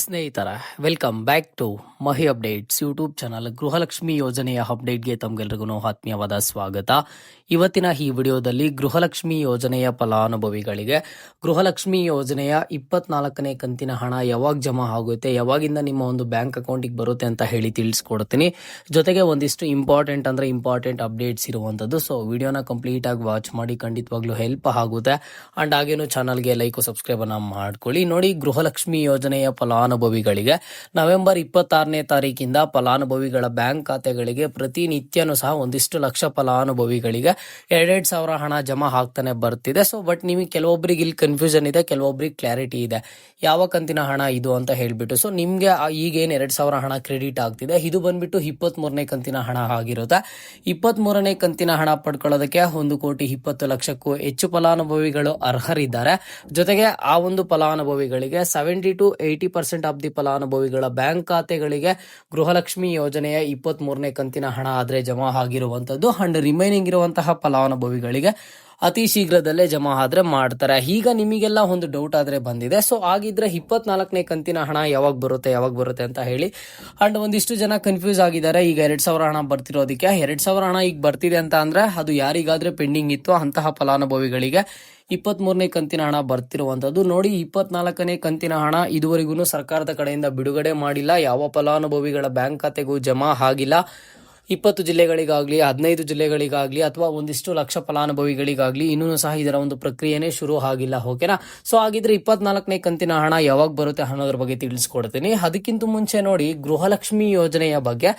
ಸ್ನೇಹಿತರ welcome back to Mahi updates YouTube channel. Gruhalakshmi ಯೋಜನೆಯ ಅಪ್ಡೇಟ್ಗೆ ತಮಗೆಲ್ಲರಿಗೂ ಆತ್ಮೀಯವಾದ ಸ್ವಾಗತ. ಇವತ್ತಿನ ಈ ವಿಡಿಯೋದಲ್ಲಿ ಗೃಹಲಕ್ಷ್ಮಿ ಯೋಜನೆಯ ಫಲಾನುಭವಿಗಳಿಗೆ ಗೃಹಲಕ್ಷ್ಮಿ ಯೋಜನೆಯ 24ನೇ ಕಂತಿನ ಹಣ ಯಾವಾಗ ಜಮಾ ಆಗುತ್ತೆ, ಯಾವಾಗಿಂದ ನಿಮ್ಮ ಒಂದು ಬ್ಯಾಂಕ್ ಅಕೌಂಟಿಗೆ ಬರುತ್ತೆ ಅಂತ ಹೇಳಿ ತಿಳಿಸ್ಕೊಡ್ತೀನಿ. ಜೊತೆಗೆ ಒಂದಿಷ್ಟು ಇಂಪಾರ್ಟೆಂಟ್ ಅಪ್ಡೇಟ್ಸ್ ಇರುವಂಥದ್ದು. ಸೊ ವಿಡಿಯೋನ ಕಂಪ್ಲೀಟ್ ಆಗಿ ವಾಚ್ ಮಾಡಿ, ಖಂಡಿತವಾಗ್ಲೂ ಹೆಲ್ಪ್ ಆಗುತ್ತೆ. ಅಂಡ್ ಹಾಗೇನು ಚಾನಲ್ಗೆ ಲೈಕ್ ಸಬ್ಸ್ಕ್ರೈಬ್ ಅನ್ನ ಮಾಡ್ಕೊಳ್ಳಿ. ನೋಡಿ, ಗೃಹಲಕ್ಷ್ಮಿ ಯೋಜನೆಯ ಫಲಾನುಭವಿಗಳಿಗೆ ನವೆಂಬರ್ 26ನೇ ತಾರೀಕಿಂದ ಫಲಾನುಭವಿಗಳ ಬ್ಯಾಂಕ್ ಖಾತೆಗಳಿಗೆ ಪ್ರತಿನಿತ್ಯನೂ ಸಹ ಒಂದಿಷ್ಟು ಲಕ್ಷ ಫಲಾನುಭವಿಗಳಿಗೆ 2,000 ಹಣ ಜಮಾ ಆಗ್ತಾನೆ ಬರ್ತಿದೆ. ಸೊ ಬಟ್ ನಿಮಗೆ ಕೆಲವೊಬ್ಬರಿಗೆ ಇಲ್ಲಿ ಕನ್ಫ್ಯೂಷನ್ ಇದೆ, ಕೆಲವೊಬ್ಬರಿಗೆ ಕ್ಲಾರಿಟಿ ಇದೆ ಯಾವ ಕಂತಿನ ಹಣ ಇದು ಅಂತ ಹೇಳ್ಬಿಟ್ಟು. ಸೊ ನಿಮ್ಗೆ ಈಗೇನು 2,000 ಹಣ ಕ್ರೆಡಿಟ್ ಆಗ್ತಿದೆ, ಇದು ಬಂದ್ಬಿಟ್ಟು 23ನೇ ಕಂತಿನ ಹಣ ಆಗಿರುತ್ತೆ. 23ನೇ ಕಂತಿನ ಹಣ ಪಡ್ಕೊಳ್ಳೋದಕ್ಕೆ 1,20,00,000ಕ್ಕೂ ಹೆಚ್ಚು ಫಲಾನುಭವಿಗಳು ಅರ್ಹರಿದ್ದಾರೆ. ಜೊತೆಗೆ ಆ ಒಂದು ಫಲಾನುಭವಿಗಳಿಗೆ 70 to 80% ಆಫ್ ದಿ ಫಲಾನುಭವಿಗಳ ಬ್ಯಾಂಕ್ ಖಾತೆಗಳಿಗೆ ಗೃಹಲಕ್ಷ್ಮಿ ಯೋಜನೆಯ 23ನೇ ಕಂತಿನ ಹಣ ಆದ್ರೆ ಜಮಾ ಆಗಿರುವಂತದ್ದು. ಅಂಡ್ ರಿಮೈನಿಂಗ್ ಇರುವಂತಹ ಫಲಾನುಭವಿಗಳಿಗೆ ಅತಿ ಶೀಘ್ರದಲ್ಲೇ ಜಮಾ ಆದ್ರೆ ಮಾಡ್ತಾರೆ. ಈಗ ನಿಮಗೆಲ್ಲ ಒಂದು ಡೌಟ್ ಆದ್ರೆ ಬಂದಿದೆ, ಸೊ ಆಗಿದ್ರೆ 24ನೇ ಕಂತಿನ ಹಣ ಯಾವಾಗ ಬರುತ್ತೆ ಅಂತ ಹೇಳಿ. ಅಂಡ್ ಒಂದಿಷ್ಟು ಜನ ಕನ್ಫ್ಯೂಸ್ ಆಗಿದ್ದಾರೆ. ಈಗ 2,000 ಹಣ ಬರ್ತಿರೋದಕ್ಕೆ 2,000 ಹಣ ಈಗ ಬರ್ತಿದೆ ಅಂತ ಅಂದ್ರೆ ಅದು ಯಾರಿಗಾದ್ರೆ ಪೆಂಡಿಂಗ್ ಇತ್ತು ಅಂತಹ ಫಲಾನುಭವಿಗಳಿಗೆ 23ನೇ ಕಂತಿನ ಹಣ ಬರ್ತಿರುವಂತದ್ದು. ನೋಡಿ, 24ನೇ ಕಂತಿನ ಹಣ ಇದುವರೆಗೂ ಸರ್ಕಾರದ ಕಡೆಯಿಂದ ಬಿಡುಗಡೆ ಮಾಡಿಲ್ಲ. ಯಾವ ಫಲಾನುಭವಿಗಳ ಬ್ಯಾಂಕ್ ಖಾತೆಗೂ ಜಮಾ ಆಗಿಲ್ಲ. 20 ಜಿಲ್ಲೆಗಳಿಗಾಗ್ಲಿ 15 ಜಿಲ್ಲೆಗಳಿಗಾಗ್ಲಿ ಅಥವಾ ಒಂದಿಷ್ಟು ಲಕ್ಷ ಫಲಾನುಭವಿಗಳಿಗಾಗ್ಲಿ ಇನ್ನೂ ಸಹ ಇದರ ಒಂದು ಪ್ರಕ್ರಿಯೆನೇ ಶುರು ಆಗಿಲ್ಲ. ಓಕೆನಾ? ಸೊ ಹಾಗಿದ್ರೆ 24ನೇ ಕಂತಿನ ಹಣ ಯಾವಾಗ ಬರುತ್ತೆ ಅನ್ನೋದ್ರ ಬಗ್ಗೆ ತಿಳಿಸ್ಕೊಡ್ತೀನಿ. ಅದಕ್ಕಿಂತ ಮುಂಚೆ ನೋಡಿ, ಗೃಹಲಕ್ಷ್ಮಿ ಯೋಜನೆಯ ಬಗ್ಗೆ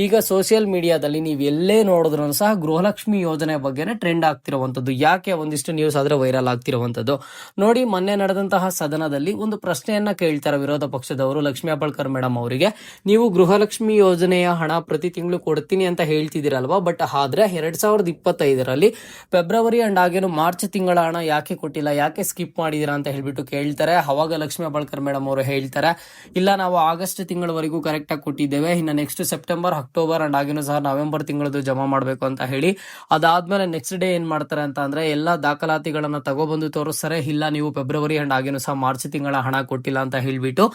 ಈಗ ಸೋಷಿಯಲ್ ಮೀಡಿಯಾದಲ್ಲಿ ನೀವು ಎಲ್ಲೇ ನೋಡಿದ್ರು ಸಹ ಗೃಹಲಕ್ಷ್ಮಿ ಯೋಜನೆ ಬಗ್ಗೆನೇ ಟ್ರೆಂಡ್ ಆಗ್ತಿರುವಂತದ್ದು. ಯಾಕೆ ಒಂದಿಷ್ಟು ನ್ಯೂಸ್ ಆದ್ರೆ ವೈರಲ್ ಆಗ್ತಿರುವಂತದ್ದು. ನೋಡಿ, ಮೊನ್ನೆ ನಡೆದಂತಹ ಸದನದಲ್ಲಿ ಒಂದು ಪ್ರಶ್ನೆಯನ್ನ ಕೇಳ್ತಾರೆ ವಿರೋಧ ಪಕ್ಷದವರು ಲಕ್ಷ್ಮೀ ಹೆಬ್ಬಾಳ್ಕರ್ ಮೇಡಮ್ ಅವರಿಗೆ. ನೀವು ಗೃಹಲಕ್ಷ್ಮಿ ಯೋಜನೆಯ ಹಣ ಪ್ರತಿ ತಿಂಗಳು ಕೊಡ್ತೀನಿ ಅಂತ ಹೇಳ್ತಿದ್ದೀರಲ್ವಾ, ಬಟ್ ಆದ್ರೆ 2025ರಲ್ಲಿ ಫೆಬ್ರವರಿ ಅಂಡ್ ಹಾಗೇನು ಮಾರ್ಚ್ ತಿಂಗಳ ಹಣ ಯಾಕೆ ಕೊಟ್ಟಿಲ್ಲ, ಯಾಕೆ ಸ್ಕಿಪ್ ಮಾಡಿದೀರಾ ಅಂತ ಹೇಳ್ಬಿಟ್ಟು ಕೇಳ್ತಾರೆ. ಅವಾಗ ಲಕ್ಷ್ಮೀ ಹೆಬ್ಬಾಳ್ಕರ್ ಮೇಡಮ್ ಅವರು ಹೇಳ್ತಾರೆ, ಇಲ್ಲ ನಾವು ಆಗಸ್ಟ್ ತಿಂಗಳವರೆಗೂ ಕರೆಕ್ಟ್ ಆಗಿ ಕೊಟ್ಟಿದ್ದೇವೆ, ಇನ್ನು ನೆಕ್ಸ್ಟ್ ಸೆಪ್ಟೆಂಬರ್, ಅಕ್ಟೋಬರ್ ಅಂಡ್ ಹಾಗೇನು ಸಹ ನವೆಂಬರ್ ತಿಂಗಳದ್ದು ಜಮಾ ಮಾಡಬೇಕು ಅಂತ ಹೇಳಿ. ಅದಾದ್ಮೇಲೆ ನೆಕ್ಸ್ಟ್ ಡೇ ಏನ್ ಮಾಡ್ತಾರೆ ಅಂತ ಅಂದ್ರೆ ಎಲ್ಲಾ ದಾಖಲಾತಿಗಳನ್ನ ತಗೊಬಂದು ತೋರಿಸ್ತಾರೆ, ಇಲ್ಲ ನೀವು ಫೆಬ್ರವರಿ ಅಂಡ್ ಹಾಗೇನು ಸಹ ಮಾರ್ಚ್ ತಿಂಗಳ ಹಣ ಕೊಟ್ಟಿಲ್ಲ ಅಂತ ಹೇಳ್ಬಿಟ್ಟು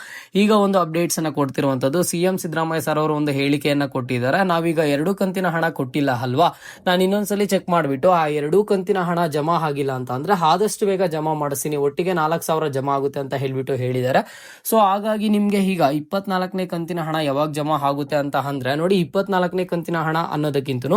ಈಗ ಒಂದು ಅಪ್ಡೇಟ್ಸ್ ಅನ್ನ ಕೊಡ್ತಿರುವಂತದ್ದು. ಸಿಎಂ ಸಿದ್ದರಾಮಯ್ಯ ಸರ್ ಅವರು ಒಂದು ಹೇಳಿಕೆಯನ್ನ ಕೊಟ್ಟಿದ್ದಾರೆ. ನಾವೀಗ 2 ಕಂತಿನ ಹಣ ಕೊಟ್ಟಿಲ್ಲ ಅಲ್ವಾ, ನಾನು ಇನ್ನೊಂದ್ಸಲಿ ಚೆಕ್ ಮಾಡ್ಬಿಟ್ಟು ಆ 2 ಕಂತಿನ ಹಣ ಜಮಾ ಆಗಿಲ್ಲ ಅಂತ ಅಂದ್ರೆ ಆದಷ್ಟು ಬೇಗ ಜಮಾ ಮಾಡಿಸ್ತೀನಿ, ಒಟ್ಟಿಗೆ 4,000 ಜಮಾ ಆಗುತ್ತೆ ಅಂತ ಹೇಳ್ಬಿಟ್ಟು ಹೇಳಿದ್ದಾರೆ. ಸೊ ಹಾಗಾಗಿ ನಿಮ್ಗೆ ಈಗ 24ನೇ ಕಂತಿನ ಹಣ ಯಾವಾಗ ಜಮಾ ಆಗುತ್ತೆ ಅಂತ ಅಂದ್ರೆ ನೋಡಿ, 24ನೇ ಕಂತಿನ ಹಣ ಅನ್ನೋದಕ್ಕಿಂತ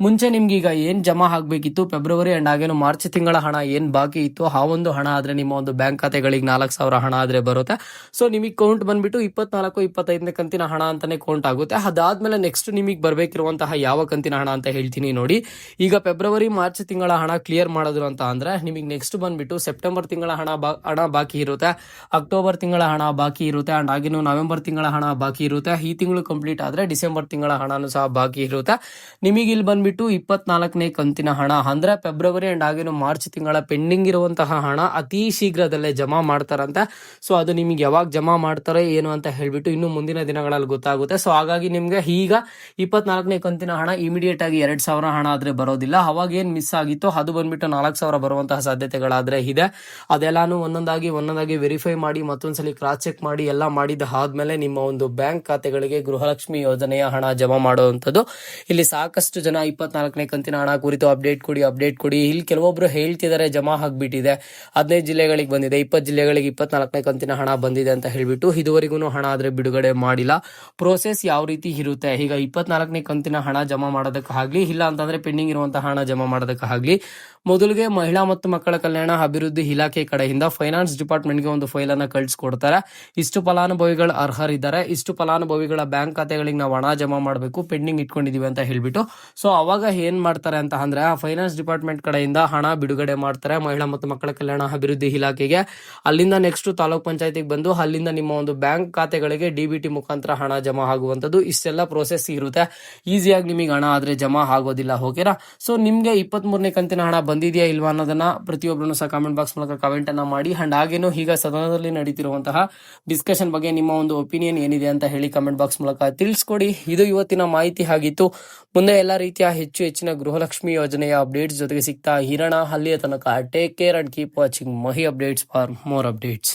ಮುಂಚೆ ನಿಮ್ಗೆ ಈಗ ಏನ್ ಜಮಾ ಆಗ್ಬೇಕಿತ್ತು ಫೆಬ್ರವರಿ ಅಂಡ್ ಹಾಗೇನು ಮಾರ್ಚ್ ತಿಂಗಳ ಹಣ ಏನ್ ಬಾಕಿ ಇತ್ತು ಆ ಒಂದು ಹಣ ಆದ್ರೆ ನಿಮ್ಮ ಒಂದು ಬ್ಯಾಂಕ್ ಖಾತೆಗಳಿಗೆ 4,000 ಹಣ ಆದ್ರೆ ಬರುತ್ತೆ. ಸೊ ನಿಮಗೆ ಕೌಂಟ್ ಬಂದ್ಬಿಟ್ಟು 24, 25ನೇ ಕಂತಿನ ಹಣ ಅಂತಾನೆ ಕೌಂಟ್ ಆಗುತ್ತೆ. ಅದಾದ್ಮೇಲೆ ನೆಕ್ಸ್ಟ್ ನಿಮಗೆ ಬರ್ಬೇಕಿರುವಂತಹ ಯಾವ ಕಂತಿನ ಹಣ ಅಂತ ಹೇಳ್ತೀನಿ ನೋಡಿ. ಈಗ ಫೆಬ್ರವರಿ ಮಾರ್ಚ್ ತಿಂಗಳ ಹಣ ಕ್ಲಿಯರ್ ಮಾಡಿದ್ರು ಅಂತ ಅಂದ್ರೆ ನಿಮಗೆ ನೆಕ್ಸ್ಟ್ ಬಂದ್ಬಿಟ್ಟು ಸೆಪ್ಟೆಂಬರ್ ತಿಂಗಳ ಹಣ ಬಾಕಿ ಇರುತ್ತೆ, ಅಕ್ಟೋಬರ್ ತಿಂಗಳ ಹಣ ಬಾಕಿ ಇರುತ್ತೆ ಅಂಡ್ ಹಾಗೇನು ನವೆಂಬರ್ ತಿಂಗಳ ಹಣ ಬಾಕಿ ಇರುತ್ತೆ. ಈ ತಿಂಗಳು ಕಂಪ್ಲೀಟ್ ಆದ್ರೆ ಡಿಸೆಂಬರ್ ತಿಂಗಳ ಹಣನೂ ಸಹ ಬಾಕಿ ಇರುತ್ತೆ. ನಿಮಗೆ ಇಲ್ಲಿ ಬಂದ್ಬಿಟ್ಟು 24ನೇ ಕಂತಿನ ಹಣ ಅಂದ್ರೆ ಫೆಬ್ರವರಿ ಅಂಡ್ ಹಾಗೇನು ಮಾರ್ಚ್ ತಿಂಗಳ ಪೆಂಡಿಂಗ್ ಇರುವಂತಹ ಹಣ ಅತಿ ಶೀಘ್ರದಲ್ಲೇ ಜಮಾ ಮಾಡ್ತಾರಂತೆ. ಸೊ ಅದು ನಿಮಗೆ ಯಾವಾಗ ಜಮಾ ಮಾಡ್ತಾರೆ ಏನು ಅಂತ ಹೇಳ್ಬಿಟ್ಟು ಇನ್ನು ಮುಂದಿನ ದಿನಗಳಲ್ಲಿ ಗೊತ್ತಾಗುತ್ತೆ. ಸೊ ಹಾಗಾಗಿ ನಿಮ್ಗೆ ಈಗ 24ನೇ ಕಂತಿನ ಹಣ ಇಮಿಡಿಯೇಟ್ ಆಗಿ 2,000 ಹಣ ಆದ್ರೆ ಬರೋದಿಲ್ಲ. ಅವಾಗ ಏನ್ ಮಿಸ್ ಆಗಿತ್ತು ಅದು ಬಂದ್ಬಿಟ್ಟು 4,000 ಬರುವಂತಹ ಸಾಧ್ಯತೆಗಳಾದ್ರೆ ಇದೆ. ಅದೆಲ್ಲಾನು ಒಂದೊಂದಾಗಿ ವೆರಿಫೈ ಮಾಡಿ ಮತ್ತೊಂದ್ಸಲಿ ಕ್ರಾಸ್ ಚೆಕ್ ಮಾಡಿ ಎಲ್ಲ ಮಾಡಿದ ಆದ್ಮೇಲೆ ನಿಮ್ಮ ಒಂದು ಬ್ಯಾಂಕ್ ಖಾತೆಗಳಿಗೆ ಗೃಹಲಕ್ಷ್ಮಿ ಯೋಜನೆಯ ಹಣ ಜಮಾ ಮಾಡುವಂತದ್ದು. ಇಲ್ಲಿ ಸಾಕಷ್ಟು ಜನ 24ನೇ ಕಂತಿನ ಹಣ ಕುರಿತು ಅಪ್ಡೇಟ್ ಕೊಡಿ. ಇಲ್ಲಿ ಕೆಲವೊಬ್ರು ಹೇಳ್ತಿದ್ದಾರೆ ಜಮಾ ಆಗ್ಬಿಟ್ಟಿದೆ, 15 ಜಿಲ್ಲೆಗಳಿಗೆ ಬಂದಿದೆ, 20 ಜಿಲ್ಲೆಗಳಿಗೆ 24ನೇ ಕಂತಿನ ಹಣ ಬಂದಿದೆ ಅಂತ ಹೇಳ್ಬಿಟ್ಟು ಇದುವರೆಗೂ ಹಣ ಆದ್ರೆ ಬಿಡುಗಡೆ ಮಾಡಿಲ್ಲ. ಪ್ರೋಸೆಸ್ ಯಾವ ರೀತಿ ಇರುತ್ತೆ, ಈಗ 24ನೇ ಕಂತಿನ ಹಣ ಜಮಾ ಮಾಡೋದಕ್ಕಾಗ್ಲಿ ಇಲ್ಲ ಅಂತಂದ್ರೆ ಪೆಂಡಿಂಗ್ ಇರುವಂತಹ ಹಣ ಜಮಾ ಮಾಡೋದಕ್ಕಾಗ್ಲಿ ಮೊದಲಿಗೆ ಮಹಿಳಾ ಮತ್ತು ಮಕ್ಕಳ ಕಲ್ಯಾಣ ಅಭಿವೃದ್ಧಿ ಇಲಾಖೆ ಕಡೆಯಿಂದ ಫೈನಾನ್ಸ್ ಡಿಪಾರ್ಟ್ಮೆಂಟ್ಗೆ ಒಂದು ಫೈಲ್ ಅನ್ನ ಕಳಿಸ್ಕೊಡ್ತಾರೆ. ಇಷ್ಟು ಫಲಾನುಭವಿಗಳು ಅರ್ಹರಿದ್ದಾರೆ, ಇಷ್ಟು ಫಲಾನುಭವಿಗಳ ಬ್ಯಾಂಕ್ ಖಾತೆಗಳಿಗೆ ನಾವು ಹಣ ಜಮಾ ಮಾಡಬೇಕು, ಪೆಂಡಿಂಗ್ ಇಟ್ಕೊಂಡಿದೀವಿ ಅಂತ ಹೇಳ್ಬಿಟ್ಟು. ಸೊ ಅವಾಗ ಏನ್ ಮಾಡ್ತಾರೆ ಅಂತ ಅಂದ್ರೆ ಆ ಫೈನಾನ್ಸ್ ಡಿಪಾರ್ಟ್ಮೆಂಟ್ ಕಡೆಯಿಂದ ಹಣ ಬಿಡುಗಡೆ ಮಾಡ್ತಾರೆ ಮಹಿಳಾ ಮತ್ತು ಮಕ್ಕಳ ಕಲ್ಯಾಣ ಅಭಿವೃದ್ಧಿ ಇಲಾಖೆಗೆ. ಅಲ್ಲಿಂದ ನೆಕ್ಸ್ಟ್ ತಾಲೂಕ್ ಪಂಚಾಯತಿಗೆ ಬಂದು ಅಲ್ಲಿಂದ ನಿಮ್ಮ ಒಂದು ಬ್ಯಾಂಕ್ ಖಾತೆಗಳಿಗೆ DBT ಮುಖಾಂತರ ಹಣ ಜಮಾ ಆಗುವಂತದ್ದು. ಇಷ್ಟೆಲ್ಲ ಪ್ರೋಸೆಸ್ ಇರುತ್ತೆ. ಈಸಿಯಾಗಿ ನಿಮಗೆ ಹಣ ಆದ್ರೆ ಜಮಾ ಆಗೋದಿಲ್ಲ. ಓಕೆನಾ? ಸೊ ನಿಮ್ಗೆ 23ನೇ ಕಂತಿನ ಹಣ ಬಂದಿದೆಯಾ ಇಲ್ವಾ ಅನ್ನೋದನ್ನ ಪ್ರತಿಯೊಬ್ಬರು ಸಹ ಕಾಮೆಂಟ್ ಬಾಕ್ಸ್ ಮೂಲಕ ಕಮೆಂಟ್ ಅನ್ನ ಮಾಡಿ. ಅಂಡ್ ಹಾಗೇನು ಈಗ ಸದನದಲ್ಲಿ ನಡೀತಿರುವಂತಹ ಡಿಸ್ಕಷನ್ ಬಗ್ಗೆ ನಿಮ್ಮ ಒಂದು ಒಪಿನಿಯನ್ ಏನಿದೆ ಅಂತ ಹೇಳಿ ಕಮೆಂಟ್ ಬಾಕ್ಸ್ ಮೂಲಕ ತಿಳಿಸ್ಕೊಡಿ. ಇದು ಇವತ್ತಿನ ಮಾಹಿತಿ ಆಗಿತ್ತು. ಮುಂದೆ ಎಲ್ಲ ರೀತಿಯ ಹೆಚ್ಚಿನ ಗೃಹಲಕ್ಷ್ಮಿ ಯೋಜನೆಯ ಅಪ್ಡೇಟ್ಸ್ ಜೊತೆಗೆ ಸಿಗ್ತಾ ಇರೋಣ. ಅಲ್ಲಿಯ ತನಕ take care and keep watching Mahi updates for more updates.